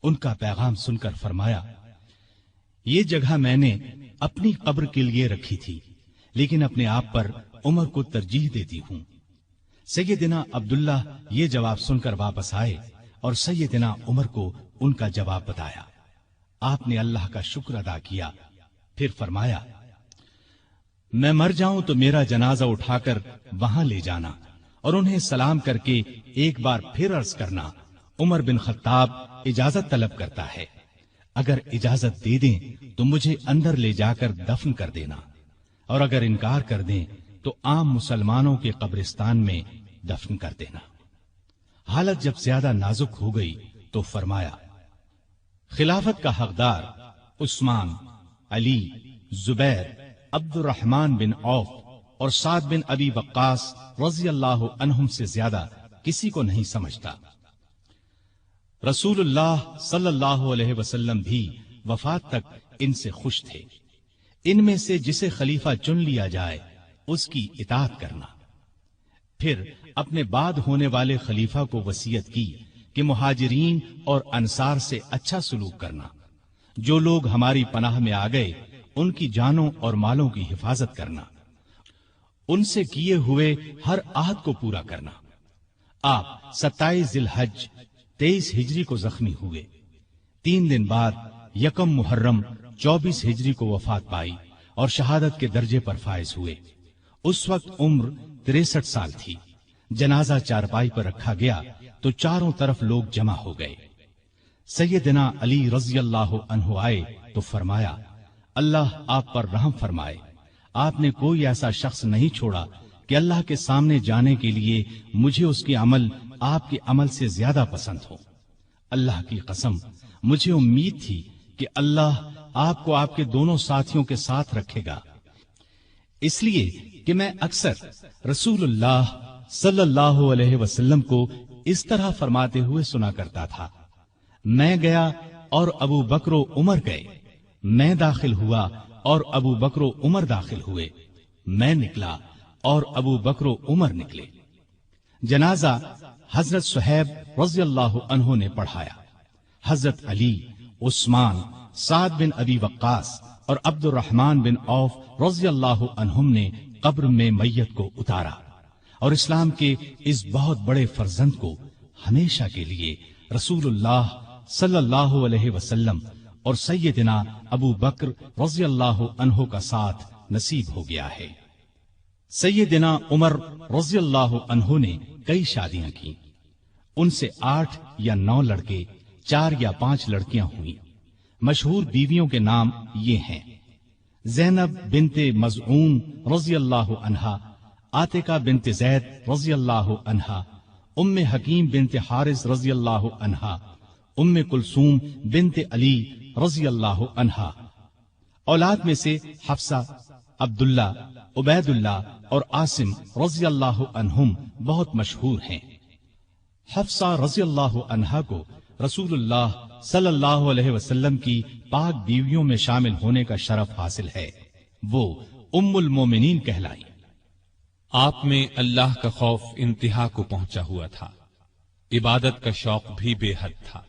ان کا پیغام سن کر فرمایا، یہ جگہ میں نے اپنی قبر کے لیے رکھی تھی، لیکن اپنے آپ پر عمر کو ترجیح دیتی ہوں۔ سیدنا عبداللہ یہ جواب سن کر واپس آئے اور سیدنا عمر کو ان کا جواب بتایا۔ آپ نے اللہ کا شکر ادا کیا، پھر فرمایا، میں مر جاؤں تو میرا جنازہ اٹھا کر وہاں لے جانا اور انہیں سلام کر کے ایک بار پھر عرض کرنا، عمر بن خطاب اجازت طلب کرتا ہے، اگر اجازت دے دیں تو مجھے اندر لے جا کر دفن کر دینا، اور اگر انکار کر دیں تو عام مسلمانوں کے قبرستان میں دفن کر دینا۔ حالت جب زیادہ نازک ہو گئی تو فرمایا، خلافت کا حقدار عثمان، علی، زبیر، عبد الرحمن بن عوف اور سعد بن ابی وقاص رضی اللہ عنہم سے زیادہ کسی کو نہیں سمجھتا۔ رسول اللہ صلی اللہ علیہ وسلم بھی وفات تک ان سے خوش تھے۔ ان میں سے جسے خلیفہ چن لیا جائے اس کی اطاعت کرنا۔ پھر اپنے بعد ہونے والے خلیفہ کو وصیت کی کہ مہاجرین اور انصار سے اچھا سلوک کرنا، جو لوگ ہماری پناہ میں آ گئے ان کی جانوں اور مالوں کی حفاظت کرنا، ان سے کیے ہوئے ہر عہد کو پورا کرنا۔ آپ 27 ذی الحج 23 ہجری کو زخمی ہوئے۔ 3 دن بعد 1 محرم 24 ہجری کو وفات پائی اور شہادت کے درجے پر فائز ہوئے۔ اس وقت عمر 63 سال تھی۔ جنازہ چارپائی پر رکھا گیا تو چاروں طرف لوگ جمع ہو گئے۔ سیدنا علی رضی اللہ عنہ آئے تو فرمایا، اللہ آپ پر رحم فرمائے، آپ نے کوئی ایسا شخص نہیں چھوڑا کہ اللہ کے سامنے جانے کے لیے مجھے اس کے عمل آپ کے عمل سے زیادہ پسند ہو۔ اللہ کی قسم، مجھے امید تھی کہ اللہ آپ کو آپ کے دونوں ساتھیوں کے ساتھ رکھے گا، اس لیے کہ میں اکثر رسول اللہ صلی اللہ علیہ وسلم کو اس طرح فرماتے ہوئے سنا کرتا تھا، میں گیا اور ابو بکر و عمر گئے، میں داخل ہوا اور ابو بکر و عمر داخل ہوئے، میں نکلا اور ابو بکر و عمر نکلے۔ جنازہ حضرت صہیب رضی اللہ عنہ نے پڑھایا۔ حضرت علی، عثمان، سعد بن ابی وقاص اور عبد الرحمن بن عوف رضی اللہ عنہم نے قبر میں میت کو اتارا اور اسلام کے اس بہت بڑے فرزند کو ہمیشہ کے لیے رسول اللہ صلی اللہ علیہ وسلم اور سیدنا ابو بکر رضی اللہ عنہ کا ساتھ نصیب ہو گیا ہے۔ سیدنا عمر رضی اللہ عنہ نے کئی شادیاں کی، ان سے 8 یا 9 لڑکے، 4 یا 5 لڑکیاں ہوئیں۔ مشہور بیویوں کے نام یہ ہیں: زینب بنت مزعون رضی اللہ عنہا، عاتقہ بنت زید رضی اللہ عنہا، ام حکیم بنت حارث رضی اللہ عنہا، ام کلثوم بنت علی رضی اللہ عنہا۔ اولاد میں سے حفصہ، عبداللہ، عبید اللہ اور عاصم رضی اللہ عنہم بہت مشہور ہیں۔ حفصہ رضی اللہ عنہا کو رسول اللہ صلی اللہ علیہ وسلم کی پاک بیویوں میں شامل ہونے کا شرف حاصل ہے، وہ ام المومنین کہلائی۔ آپ میں اللہ کا خوف انتہا کو پہنچا ہوا تھا، عبادت کا شوق بھی بے حد تھا،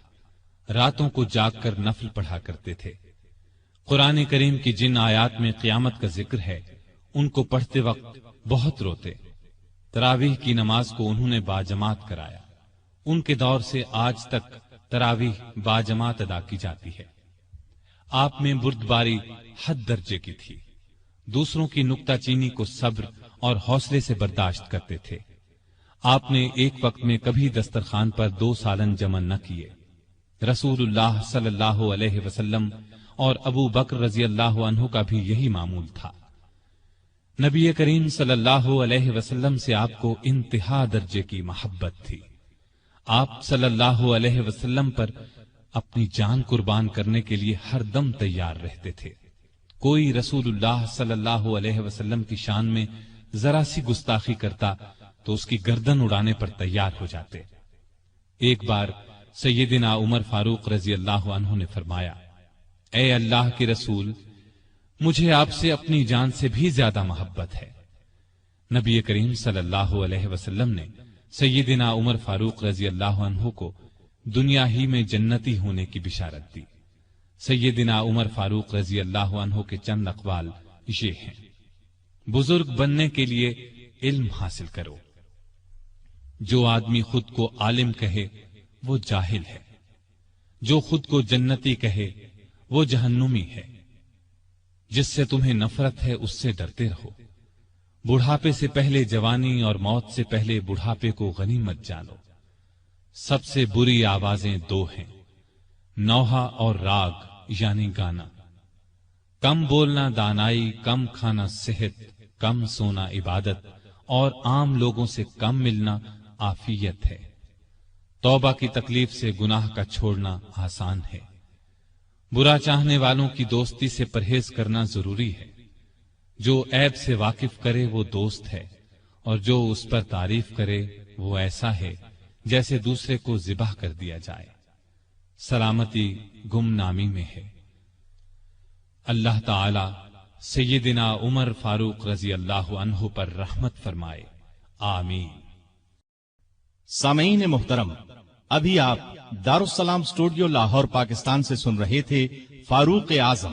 راتوں کو جاگ کر نفل پڑھا کرتے تھے۔ قرآن کریم کی جن آیات میں قیامت کا ذکر ہے ان کو پڑھتے وقت بہت روتے۔ تراویح کی نماز کو انہوں نے باجماعت کرایا، ان کے دور سے آج تک تراویح باجماعت ادا کی جاتی ہے۔ آپ میں بردباری حد درجے کی تھی، دوسروں کی نکتہ چینی کو صبر اور حوصلے سے برداشت کرتے تھے۔ آپ نے ایک وقت میں کبھی دسترخوان پر 2 سالن جمع نہ کیے۔ رسول اللہ صلی اللہ علیہ وسلم اور ابو بکر رضی اللہ عنہ کا بھی یہی معمول تھا۔ نبی کریم صلی اللہ علیہ وسلم سے آپ کو انتہا درجے کی محبت تھی۔ آپ صلی اللہ علیہ وسلم پر اپنی جان قربان کرنے کے لیے ہر دم تیار رہتے تھے۔ کوئی رسول اللہ صلی اللہ علیہ وسلم کی شان میں ذرا سی گستاخی کرتا تو اس کی گردن اڑانے پر تیار ہو جاتے۔ ایک بار سیدنا عمر فاروق رضی اللہ عنہ نے فرمایا، اے اللہ کے رسول، مجھے آپ سے اپنی جان سے بھی زیادہ محبت ہے۔ نبی کریم صلی اللہ علیہ وسلم نے سیدنا عمر فاروق رضی اللہ عنہ کو دنیا ہی میں جنتی ہونے کی بشارت دی۔ سیدنا عمر فاروق رضی اللہ عنہ کے چند اقوال یہ ہیں: بزرگ بننے کے لیے علم حاصل کرو۔ جو آدمی خود کو عالم کہے وہ جاہل ہے، جو خود کو جنتی کہے وہ جہنمی ہے۔ جس سے تمہیں نفرت ہے اس سے ڈرتے رہو۔ بڑھاپے سے پہلے جوانی اور موت سے پہلے بڑھاپے کو غنیمت جانو۔ سب سے بری آوازیں 2 ہیں، نوحہ اور راگ یعنی گانا۔ کم بولنا دانائی، کم کھانا صحت، کم سونا عبادت اور عام لوگوں سے کم ملنا عافیت ہے۔ توبہ کی تکلیف سے گناہ کا چھوڑنا آسان ہے۔ برا چاہنے والوں کی دوستی سے پرہیز کرنا ضروری ہے۔ جو عیب سے واقف کرے وہ دوست ہے، اور جو اس پر تعریف کرے وہ ایسا ہے جیسے دوسرے کو ذبح کر دیا جائے۔ سلامتی گمنامی میں ہے۔ اللہ تعالی سیدنا عمر فاروق رضی اللہ عنہ پر رحمت فرمائے، آمین۔ سامعین محترم، ابھی آپ دارالسلام اسٹوڈیو لاہور پاکستان سے سن رہے تھے فاروق اعظم